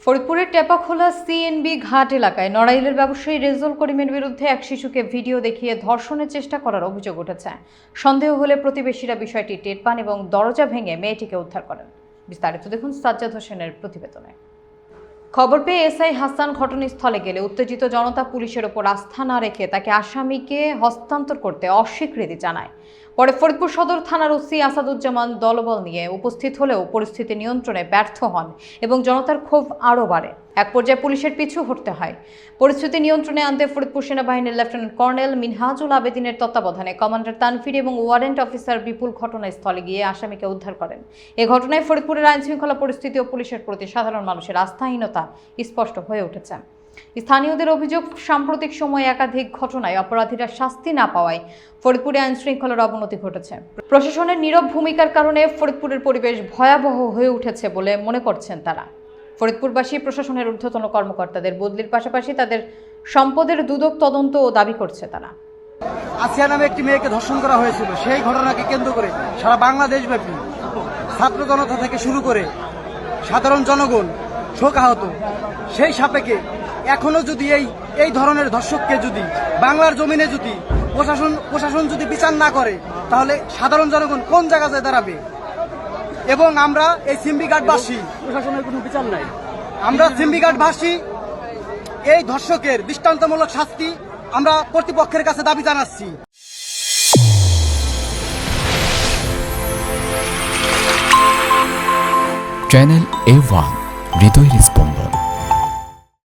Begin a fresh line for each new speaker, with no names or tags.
ফরিদপুরের টেপাখোলা সিএনবি ঘাট এলাকায় নড়াইলের ব্যবসায়ী রেজল করিমের বিরুদ্ধে এক শিশুকে ভিডিও দেখিয়ে ধর্ষণের চেষ্টা করার অভিযোগ উঠেছে। সন্দেহ হলে প্রতিবেশীরা বিষয়টি টের পান এবং দরজা ভেঙে মেয়েটিকে উদ্ধার করেন। বিস্তারিত দেখুন সাজ্জাদ হোসেনের প্রতিবেদনে। খবর পেয়ে এসআই হাসান ঘটনাস্থলে গেলে উত্তেজিত জনতা পুলিশের ওপর আস্থা না রেখে তাকে আসামিকে হস্তান্তর করতে অস্বীকৃতি জানায়। পরে ফরিদপুর সদর থানার ওসি আসাদুজ্জামান দলবল নিয়ে উপস্থিত হলেও পরিস্থিতি নিয়ন্ত্রণে ব্যর্থ হন এবং জনতার ক্ষোভ আরও বাড়ে। এক পর্যায়ে পুলিশের পিছু হটতে হয়। পরিস্থিতি নিয়ন্ত্রণে আনতে ফরিদপুর সেনাবাহিনীর লেফটেন্যান্ট কর্নেল মিনহাজুল আবেদিনের তত্ত্বাবধানে কমান্ডার তানফির এবং ওয়ারেন্ট অফিসার বিপুল ঘটনাস্থলে গিয়ে আসামিকে উদ্ধার করেন। এ ঘটনায় ফরিদপুরের আইনশৃঙ্খলা পরিস্থিতি ও পুলিশের প্রতি সাধারণ মানুষের আস্থাহীনতা স্পষ্ট হয়ে উঠেছে। স্থানীয়দের অভিযোগ, সাম্প্রতিক সময়ে একাধিক ঘটনায় অপরাধীরা শাস্তি না পাওয়ায় ফরিদপুরে আইন শৃঙ্খলার অবনতি ঘটেছে। প্রশাসনের নীরব ভূমিকার কারণে ফরিদপুরের পরিবেশ ভয়াবহ হয়ে উঠেছে বলে মনে করছেন তারা। ফরিদপুরবাসী প্রশাসনের ঊর্ধ্বতন কর্মকর্তাদের বদলির পাশাপাশি তাদের সম্পদের দুদক তদন্ত ও দাবি করছে তারা।
আসিয়া নামে একটি মেয়েকে ধর্ষণ করা হয়েছিল, সেই ঘটনাকে কেন্দ্র করে সারা বাংলাদেশব্যাপী ছাত্র জনতা থেকে শুরু করে সাধারণ জনগণ শোকাহত। সেই সাপেক্ষে এখনো যদি এই ধরনের ধর্ষককে যদি বাংলার জমিনে যদি প্রশাসন যদি বিচার না করে, তাহলে সাধারণ জনগণ কোন জায়গায় দাঁড়াবে? এবং আমরা এই সিম্বিঘাটবাসী, প্রশাসনের কোনো বিচার নাই, আমরা সিম্বিঘাটবাসী এই ধর্ষকের দৃষ্টান্তমূলক শাস্তি আমরা কর্তৃপক্ষের কাছে দাবি জানাচ্ছি।
চ্যানেল A1 হৃদয়ের স্পন্দন।